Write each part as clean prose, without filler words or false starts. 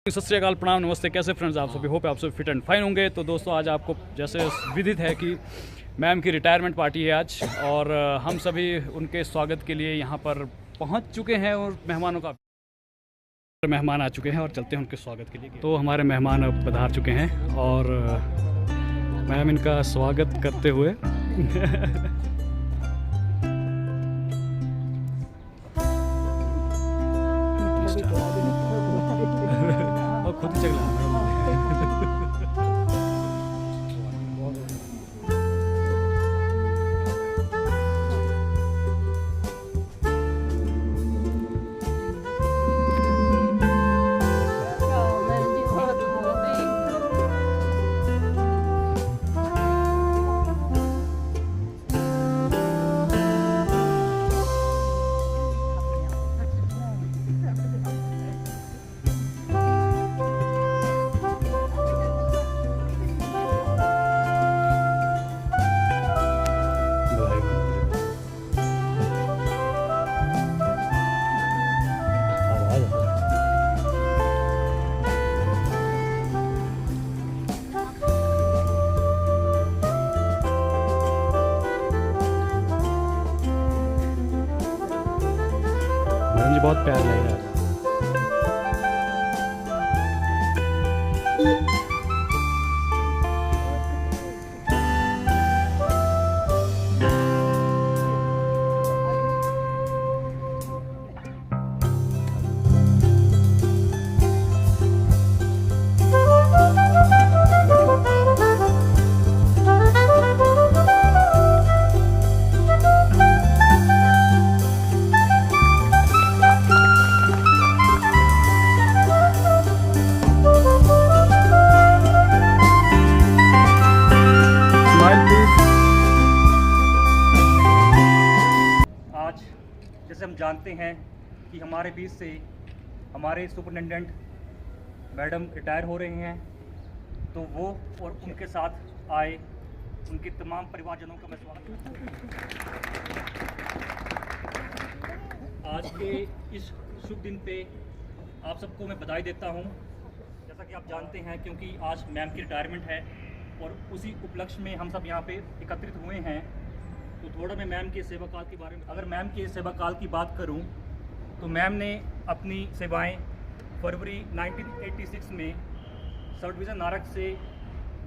सत श्री अकाल, प्रणाम, नमस्ते। कैसे फ्रेंड्स आप सभी? होप आप सभी फिट एंड फाइन होंगे। तो दोस्तों आज आपको जैसे विदित है कि मैम की रिटायरमेंट पार्टी है आज, और हम सभी उनके स्वागत के लिए यहाँ पर पहुँच चुके हैं और मेहमान आ चुके हैं और चलते हैं उनके स्वागत के लिए। तो हमारे मेहमान अब पधार चुके हैं और मैम इनका स्वागत करते हुए और खुद ही चला मुझे बहुत प्यार लग रहा है। जैसे हम जानते हैं कि हमारे बीच से हमारे सुपरिटेंडेंट मैडम रिटायर हो रहे हैं, तो वो और उनके साथ आए उनके तमाम परिवारजनों का मैं स्वागत करता हूँ। आज के इस शुभ दिन पे आप सबको मैं बधाई देता हूँ। जैसा कि आप जानते हैं, क्योंकि आज मैम की रिटायरमेंट है और उसी उपलक्ष्य में हम सब यहाँ पे एकत्रित हुए हैं। तो थोड़ा मैं मैम के सेवा काल के बारे में, अगर मैम के सेवा काल की बात करूं, तो मैम ने अपनी सेवाएं फरवरी 1986 में सब डिवीज़न नारक से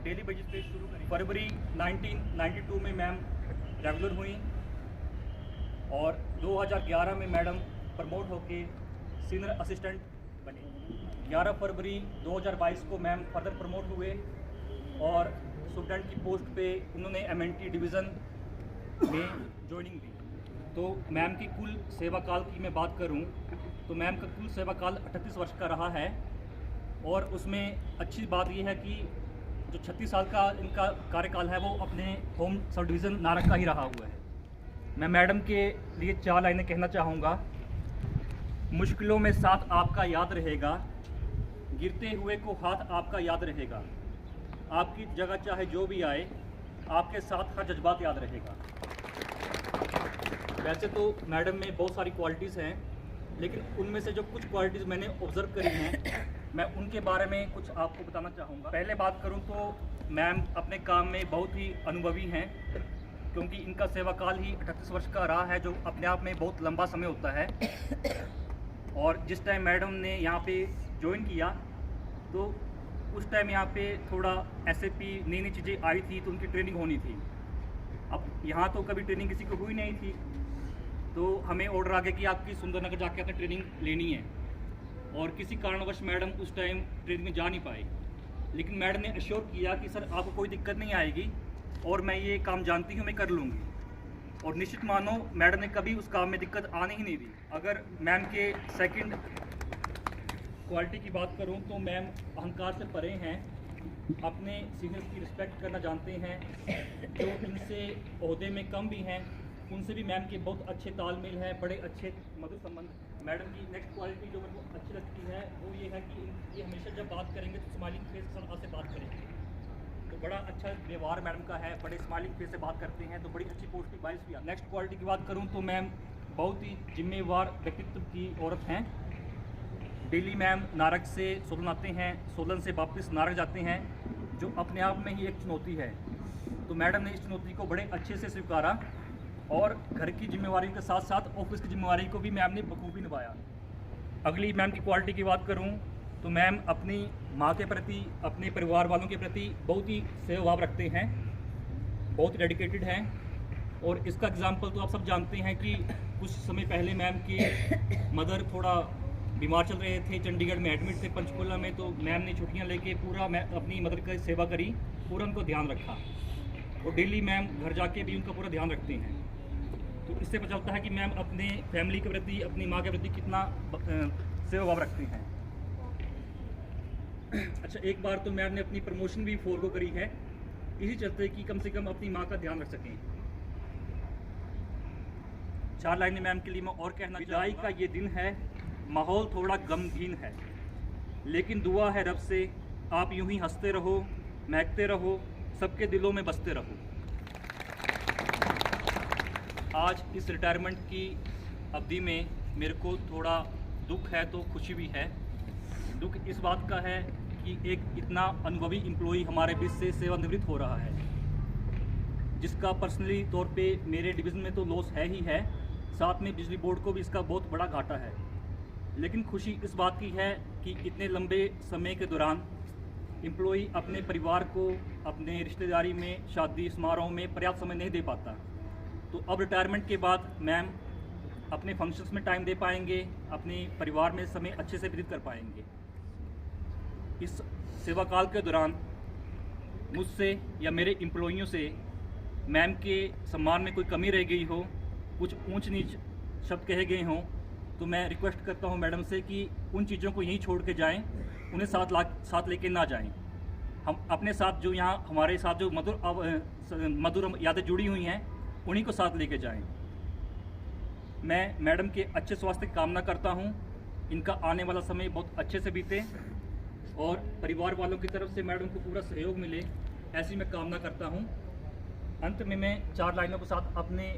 डेली बेसिस पे शुरू करी। फरवरी 1992 में मैम रेगुलर हुई और 2011 में मैडम प्रमोट होके सीनियर असिस्टेंट बने। 11 फरवरी 2022 को मैम फर्दर प्रमोट हुए और सुपरिटेंडेंट की पोस्ट पे उन्होंने MNT डिवीज़न में ज्वाइनिंग दी। तो मैम की कुल सेवा काल की मैं बात करूं, तो मैम का कुल सेवा काल 38 वर्ष का रहा है। और उसमें अच्छी बात यह है कि जो 36 साल का इनका कार्यकाल है वो अपने होम सब डिवीज़न नारक का ही रहा हुआ है। मैं मैडम के लिए 4 लाइनें कहना चाहूँगा। मुश्किलों में साथ आपका याद रहेगा, गिरते हुए को हाथ आपका याद रहेगा, आपकी जगह चाहे जो भी आए, आपके साथ हर जज्बात याद रहेगा। वैसे तो मैडम में बहुत सारी क्वालिटीज़ हैं, लेकिन उनमें से जो कुछ क्वालिटीज़ मैंने ऑब्ज़र्व करी हैं, मैं उनके बारे में कुछ आपको बताना चाहूँगा। पहले बात करूँ तो मैम अपने काम में बहुत ही अनुभवी हैं, क्योंकि इनका सेवा काल ही 38 वर्ष का रहा है, जो अपने आप में बहुत लंबा समय होता है। और जिस टाइम मैडम ने यहाँ पे ज्वाइन किया, तो उस टाइम यहाँ पे थोड़ा SAP नई नई चीज़ें आई थी, तो उनकी ट्रेनिंग होनी थी। अब यहाँ तो कभी ट्रेनिंग किसी को हुई नहीं थी, तो हमें ऑर्डर आ गया कि आपकी सुंदरनगर जाके आपने ट्रेनिंग लेनी है। और किसी कारणवश मैडम उस टाइम ट्रेनिंग में जा नहीं पाए, लेकिन मैडम ने अश्योर किया कि सर आपको कोई दिक्कत नहीं आएगी और मैं ये काम जानती हूँ, मैं कर लूँगी। और निश्चित मानो मैडम ने कभी उस काम में दिक्कत आने ही नहीं दी। अगर मैम के सेकंड क्वालिटी की बात करूं, तो मैम अहंकार से परे हैं, अपने सीनियर्स की रिस्पेक्ट करना जानते हैं। जो इनसे ओहदे में कम भी हैं, उनसे भी मैम के बहुत अच्छे तालमेल है, बड़े अच्छे मधुर संबंध। मैडम की नेक्स्ट क्वालिटी जो मेरे को अच्छी लगती है वो ये है कि ये हमेशा जब बात करेंगे तो स्माइलिंग फेस के साथ से बात करेंगे। तो बड़ा अच्छा व्यवहार मैडम का है, बड़े स्माइलिंग फेस से बात करते हैं, तो बड़ी अच्छी पॉजिटिव वाइब्स भी आती है। नेक्स्ट क्वालिटी की बात करूँ तो मैम बहुत ही जिम्मेवार व्यक्तित्व की औरत हैं। डेली मैम नारग से सोलन आते हैं, सोलन से वापस नारग जाते हैं, जो अपने आप में ही एक चुनौती है। तो मैडम ने इस चुनौती को बड़े अच्छे से स्वीकारा और घर की जिम्मेवारी के साथ साथ ऑफिस की जिम्मेवारी को भी मैम ने बखूबी निभाया। अगली मैम की क्वालिटी की बात करूं तो मैम अपनी माँ के प्रति, अपने परिवार वालों के प्रति बहुत ही सेवाभाव रखते हैं, बहुत डेडिकेटेड हैं। और इसका एग्जाम्पल तो आप सब जानते हैं कि कुछ समय पहले मैम की मदर थोड़ा बीमार चल रहे थे, चंडीगढ़ में एडमिट थे, पंचकुला में। तो मैम ने छुट्टियां लेके पूरा अपनी मदर की सेवा करी, पूरा उनको ध्यान रखा और डेली मैम घर जाके भी उनका पूरा ध्यान रखते हैं। तो इससे पता चलता है कि मैम अपने फैमिली के प्रति, अपनी माँ के प्रति कितना सेवा भाव रखते हैं। अच्छा, एक बार तो मैम ने अपनी प्रमोशन भी फोरगो करी है, इसी चलते कि कम से कम अपनी माँ का ध्यान रख सकें। 4 लाइनें मैम के लिए मैं और कहना, विदाई का ये दिन है, माहौल थोड़ा गमगीन है, लेकिन दुआ है रब से आप यूं ही हंसते रहो, महकते रहो, सबके दिलों में बसते रहो। आज इस रिटायरमेंट की अवधि में मेरे को थोड़ा दुख है तो खुशी भी है। दुख इस बात का है कि एक इतना अनुभवी एम्प्लॉई हमारे बीच से सेवानिवृत्त हो रहा है, जिसका पर्सनली तौर पे मेरे डिवीज़न में तो लॉस है ही है, साथ में बिजली बोर्ड को भी इसका बहुत बड़ा घाटा है। लेकिन खुशी इस बात की है कि इतने लंबे समय के दौरान एम्प्लॉई अपने परिवार को, अपने रिश्तेदारी में, शादी समारोह में पर्याप्त समय नहीं दे पाता। तो अब रिटायरमेंट के बाद मैम अपने फंक्शंस में टाइम दे पाएंगे, अपने परिवार में समय अच्छे से व्यतीत कर पाएंगे। इस सेवा काल के दौरान मुझसे या मेरे एम्प्लॉइयों से मैम के सम्मान में कोई कमी रह गई हो, कुछ ऊंच नीच शब्द कहे गए हों, तो मैं रिक्वेस्ट करता हूं मैडम से कि उन चीज़ों को यहीं छोड़ के जाएं, उन्हें साथ लेके ना जाएं। हम अपने साथ जो यहाँ हमारे साथ जो मधुर यादें जुड़ी हुई हैं, उन्हीं को साथ लेके जाएं। मैं मैडम के अच्छे स्वास्थ्य की कामना करता हूं, इनका आने वाला समय बहुत अच्छे से बीते और परिवार वालों की तरफ से मैडम को पूरा सहयोग मिले, ऐसी मैं कामना करता हूं। अंत में मैं 4 लाइनों के साथ अपने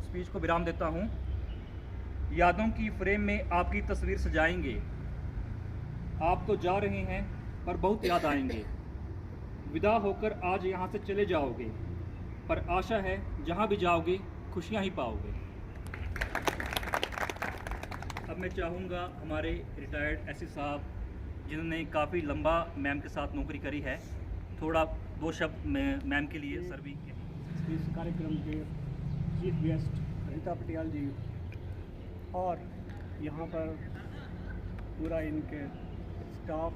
स्पीच को विराम देता हूं। यादों की फ्रेम में आपकी तस्वीर सजाएंगे, आप तो जा रहे हैं पर बहुत याद आएंगे। विदा होकर आज यहाँ से चले जाओगे, पर आशा है जहाँ भी जाओगे खुशियाँ ही पाओगे। अब मैं चाहूँगा हमारे रिटायर्ड एससी साहब, जिन्होंने काफ़ी लंबा मैम के साथ नौकरी करी है, थोड़ा 2 शब्द मैम के लिए सर्विंग के। इस कार्यक्रम के चीफ गेस्ट रीता पटियाल जी और यहाँ पर पूरा इनके स्टाफ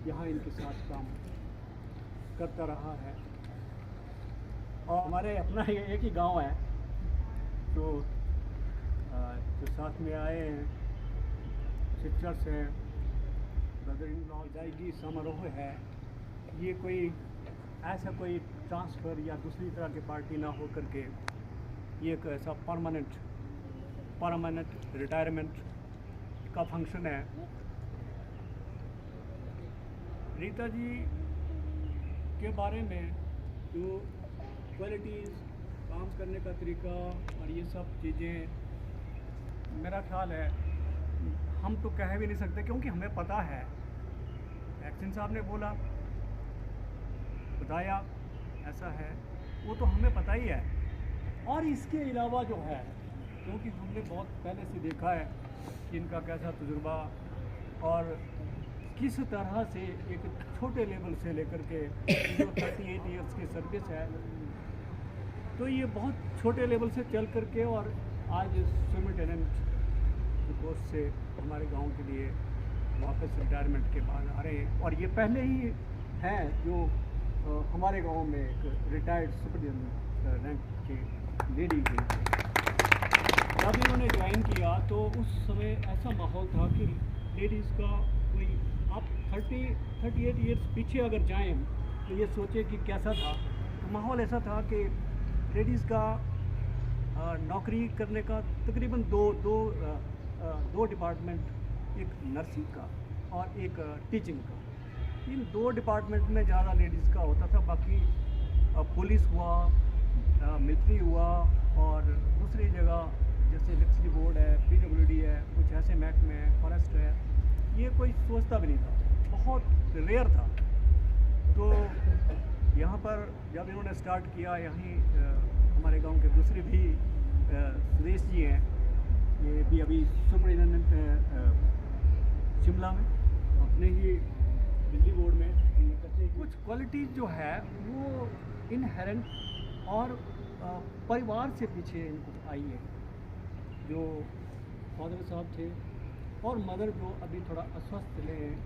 यहाँ इनके साथ काम करता रहा है। और हमारे अपना एक ही गांव है, तो जो साथ में आए हैं, सिस्टर्स हैं, ब्रदर इन लॉ, जाएगी समारोह है, ये कोई ऐसा कोई ट्रांसफ़र या दूसरी तरह की पार्टी ना हो करके ये एक ऐसा परमानेंट रिटायरमेंट का फंक्शन है। रीता जी के बारे में जो क्वालिटीज़, काम करने का तरीका और ये सब चीज़ें, मेरा ख्याल है हम तो कह भी नहीं सकते, क्योंकि हमें पता है। एक्शन साहब ने बोला, बताया ऐसा है, वो तो हमें पता ही है। और इसके अलावा जो है, क्योंकि हमने बहुत पहले से देखा है कि इनका कैसा तजुर्बा और किस तरह से एक छोटे लेवल से लेकर के जो 38 ईयर्स की सर्विस है, तो ये बहुत छोटे लेवल से चल करके और आज सुपरिटेंडेंट पोस्ट से हमारे गांव के लिए वापस रिटायरमेंट के बाद आ रहे हैं। और ये पहले ही हैं जो हमारे गांव में एक रिटायर्ड सुपरिटेंडेंट रैंक के लेडी गई। जब इन्होंने ज्वाइन किया तो उस समय ऐसा माहौल था कि लेडीज़ का कोई, आप 38 ईयर्स पीछे अगर जाएं तो ये सोचे कि कैसा था। तो माहौल ऐसा था कि लेडीज़ का नौकरी करने का तकरीबन दो डिपार्टमेंट, एक नर्सिंग का और एक टीचिंग का, इन 2 डिपार्टमेंट में ज़्यादा लेडीज़ का होता था। बाकी पुलिस हुआ, मिलिट्री हुआ और दूसरी जगह जैसे इलेक्ट्रिसिटी बोर्ड है, PWD है, कुछ ऐसे महकमे हैं, फॉरेस्ट है, ये कोई सोचता भी नहीं था, बहुत रेयर था। तो यहाँ पर जब इन्होंने स्टार्ट किया, यहीं हमारे गांव के दूसरे भी सुरेश जी हैं, ये भी अभी सुपरिटेंडेंट शिमला में, अपने ही बिजली बोर्ड में। कुछ क्वालिटीज़ जो है वो इनहेरेंट और परिवार से पीछे इनको आई है। जो फादर साहब थे और मदर जो अभी थोड़ा अस्वस्थ रहे हैं,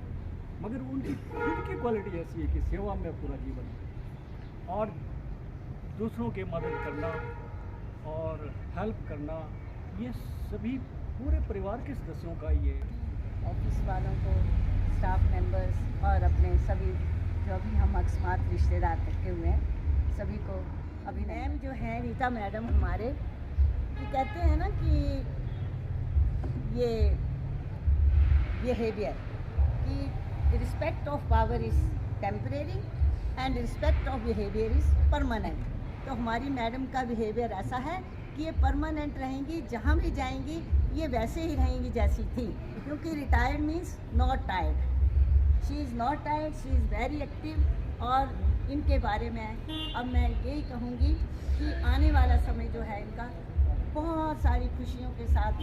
मगर उनकी खुद की क्वालिटी ऐसी है कि सेवा में पूरा जीवन और दूसरों के मदद करना और हेल्प करना, ये सभी पूरे परिवार के सदस्यों का ये। ऑफिस वालों को, स्टाफ मेंबर्स और अपने सभी जो भी हम अकस्मात रिश्तेदार रखे हुए हैं, सभी को अभी मैम जो है रीता मैडम हमारे, कि कहते हैं ना कि ये बिहेवियर कि respect of power is temporary and respect of behaviour is permanent. तो हमारी मैडम का बिहेवियर ऐसा है कि ये परमानेंट रहेंगी, जहाँ भी जाएंगी ये वैसे ही रहेंगी जैसी थी, क्योंकि retired means not tired. She is not tired, she is very active. और इनके बारे में अब मैं यही कहूँगी कि आने वाला समय जो है इनका बहुत सारी खुशियों के साथ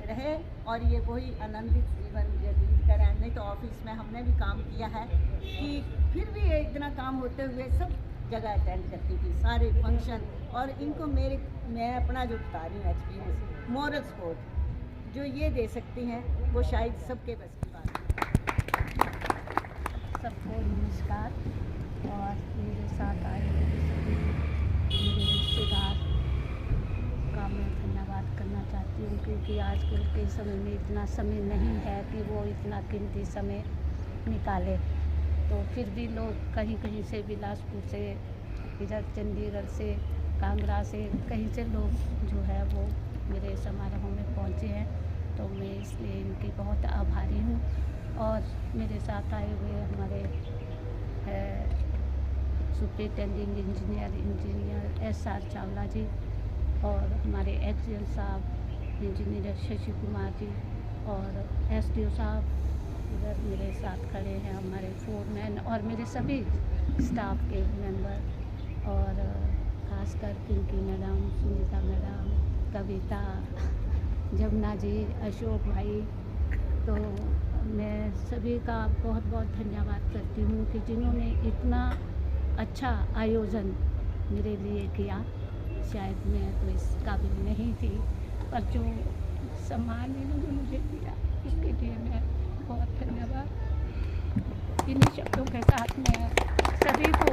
रहे और ये वही आनंदित जीवन व्यतीत करें। नहीं तो ऑफिस में हमने भी काम किया है कि फिर भी इतना काम होते हुए सब जगह अटेंड करती थी, सारे फंक्शन। और इनको मैं अपना जो बता रही हूँ एक्सपीरियंस, मॉरल सपोर्ट जो ये दे सकती हैं, वो शायद सबके बस की बात है। सबको नमस्कार। और मेरे साथ आए हुए सभी मेरे रिश्तेदार का मैं धन्यवाद करना चाहती हूँ, क्योंकि आजकल के समय में इतना समय नहीं है कि वो इतना कीमती समय निकाले। तो फिर भी लोग कहीं कहीं से, बिलासपुर से, इधर चंडीगढ़ से, कांगड़ा से, कहीं से लोग जो है वो मेरे समारोह में पहुँचे हैं। तो मैं इसलिए इनकी बहुत आभारी हूँ। और मेरे साथ आए हुए हमारे सुपरिटेंडिंग इंजीनियर एस.आर. चावला जी और हमारे एक्सएल साहब इंजीनियर शशि कुमार जी और एसडीओ साहब इधर मेरे साथ खड़े हैं, हमारे फोरमैन और मेरे सभी स्टाफ के मेंबर, और खासकर पिंकी मैडम, सुनीता मैडम, कविता, जमुना जी, अशोक भाई। तो मैं सभी का बहुत बहुत धन्यवाद करती हूँ कि जिन्होंने इतना अच्छा आयोजन मेरे लिए किया। शायद मैं तो इस काबिल नहीं थी, पर जो सम्मान इन्होंने मुझे दिया इसके लिए मैं बहुत धन्यवाद। इन्हीं शब्दों के साथ मैं सभी को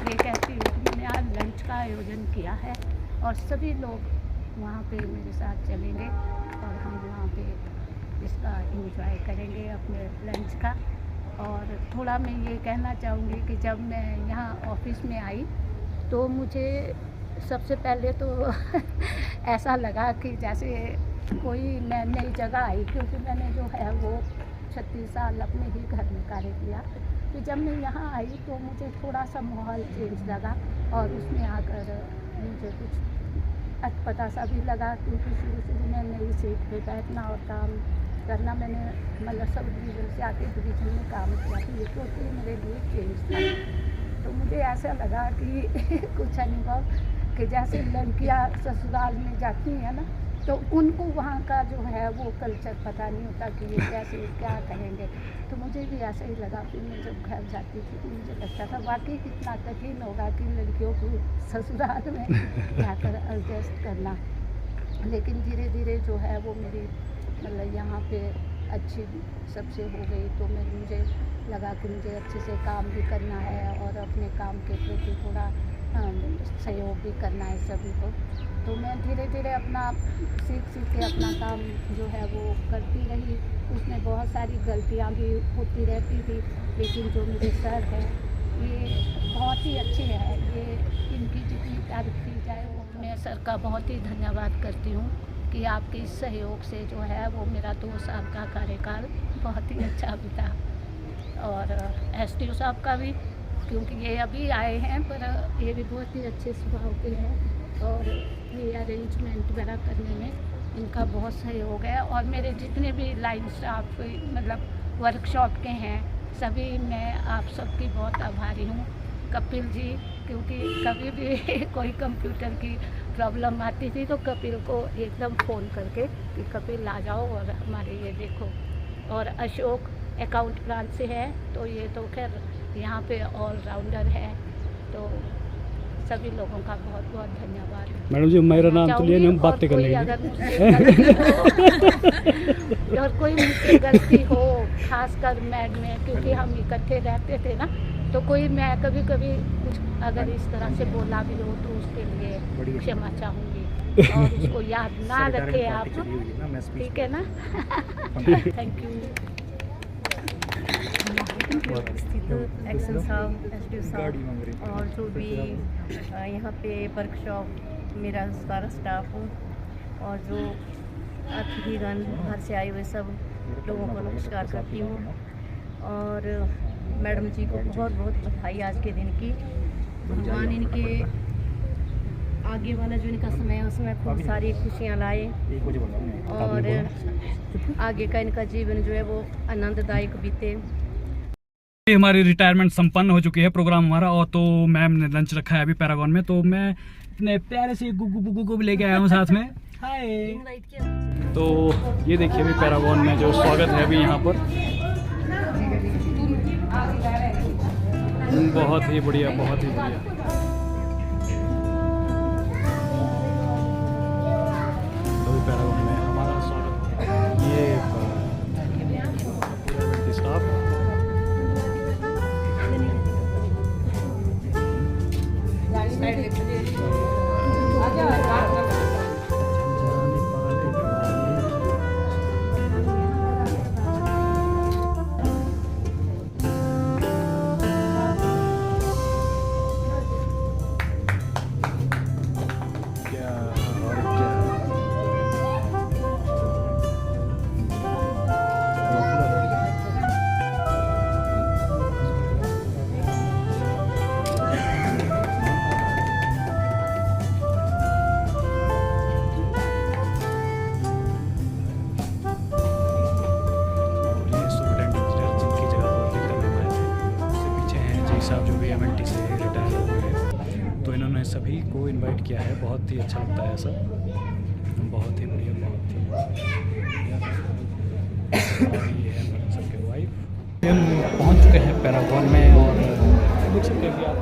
ये कहती हूँ कि मैंने आज लंच का आयोजन किया है और सभी लोग वहाँ पे मेरे साथ चलेंगे और हम वहाँ पे इसका एंजॉय करेंगे अपने लंच का। और थोड़ा मैं ये कहना चाहूँगी कि जब मैं यहाँ ऑफिस में आई तो मुझे सबसे पहले तो ऐसा लगा कि जैसे कोई मैं नई जगह आई, क्योंकि मैंने जो है वो 36 साल अपने ही घर में कार्य किया। तो जब मैं यहाँ आई तो मुझे थोड़ा सा माहौल चेंज लगा और उसमें आकर मुझे कुछ अटपटा सा भी लगा, क्योंकि शुरू में नई सीट पे बैठना और काम करना, मैंने मतलब सब डिवीज़न से आके डिवीज़न में काम किया, तो ये तो मेरे लिए चेंज था। तो मुझे ऐसा लगा कि कुछ अनुभव कि जैसे लड़कियाँ ससुराल में जाती हैं ना, तो उनको वहाँ का जो है वो कल्चर पता नहीं होता कि ये कैसे क्या कहेंगे। तो मुझे भी ऐसा ही लगा। फिर मैं जब घर जाती थी तो मुझे लगता था वाकई कितना कठिन होगा कि लड़कियों को ससुराल में जाकर एडजस्ट करना। लेकिन धीरे धीरे जो है वो मेरी मतलब यहाँ पे अच्छी सबसे हो गई। तो मुझे लगा कि मुझे अच्छे से काम भी करना है और अपने काम के प्रति थोड़ा सहयोग भी करना है सभी को। तो मैं धीरे धीरे अपना सीख के अपना काम जो है वो करती रही। उसमें बहुत सारी गलतियाँ भी होती रहती थी, लेकिन जो मेरे सर हैं ये बहुत ही अच्छे हैं। ये इनकी जितनी तारीफ की जाए वो मैं सर का बहुत ही धन्यवाद करती हूँ कि आपके इस सहयोग से जो है वो मेरा 2 साल का कार्यकाल बहुत ही अच्छा बीता। और एसडीओ साहब का भी, क्योंकि ये अभी आए हैं पर ये भी बहुत ही अच्छे स्वभाव के हैं और ये अरेंजमेंट वगैरह करने में इनका बहुत सहयोग है। और मेरे जितने भी लाइन स्टाफ मतलब वर्कशॉप के हैं, सभी मैं आप सबकी बहुत आभारी हूँ। कपिल जी, क्योंकि कभी भी कोई कंप्यूटर की प्रॉब्लम आती थी तो कपिल को एकदम फ़ोन करके कि कपिल आ जाओ और हमारे ये देखो। और अशोक अकाउंट ब्रांच से है, तो ये तो खैर यहाँ पे ऑलराउंडर है। तो सभी लोगों का बहुत बहुत धन्यवाद। मैडम जी मेरा नाम तो लिए नहीं, हम बातें कर लेंगे। और कोई मुझसे गलती हो, खासकर मैड में, क्योंकि हम इकट्ठे रहते थे ना, तो कोई मैं कभी कभी कुछ अगर इस तरह से बोला भी हो तो उसके लिए क्षमा चाहूँगी। और उसको याद ना रखे आप, ठीक है ना? Thank you. एक्शन साहब, एसडीओ साहब और जो भी यहाँ पे वर्कशॉप, मेरा सारा स्टाफ और जो अतिथिगण बाहर से आए हुए सब लोगों को नमस्कार करती हूँ। और मैडम जी को बहुत बहुत बधाई आज के दिन की। भगवान इनके आगे वाला जो इनका समय है उसमें खूब सारी खुशियाँ लाए और आगे का इनका जीवन जो है वो आनंददायक बीते। हमारी रिटायरमेंट संपन्न हो चुकी है, प्रोग्राम हमारा। और तो मैम ने लंच रखा है अभी पैरागॉन में, तो मैं इतने प्यारे से गुगू को भी लेके आया हूँ साथ में। हाय। तो ये देखिए अभी पैरागॉन में जो स्वागत है अभी यहाँ पर, बहुत ही बढ़िया, बहुत ही बढ़िया। अभी पैरागॉन में हमारा स्वागत, ये स्टाफ साहब जो भी MLT से रिटायर हो गए, तो इन्होंने सभी को इनवाइट किया है। बहुत ही अच्छा लगता है ऐसा, बहुत ही बढ़िया, बहुत ही और ये है मैडम सबके वाइफ। हम पहुंच चुके हैं पैरागॉन में और देख सकते हैं कि आप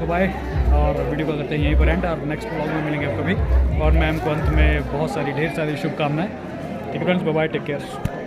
बाय। और वीडियो को करते हैं यहीं पर एंड, और नेक्स्ट ब्लॉग में मिलेंगे आप कभी। और मैम को अंत में बहुत सारी ढेर सारी शुभकामनाएं। ठीक है फ्रेंड्स, बाय, टेक केयर।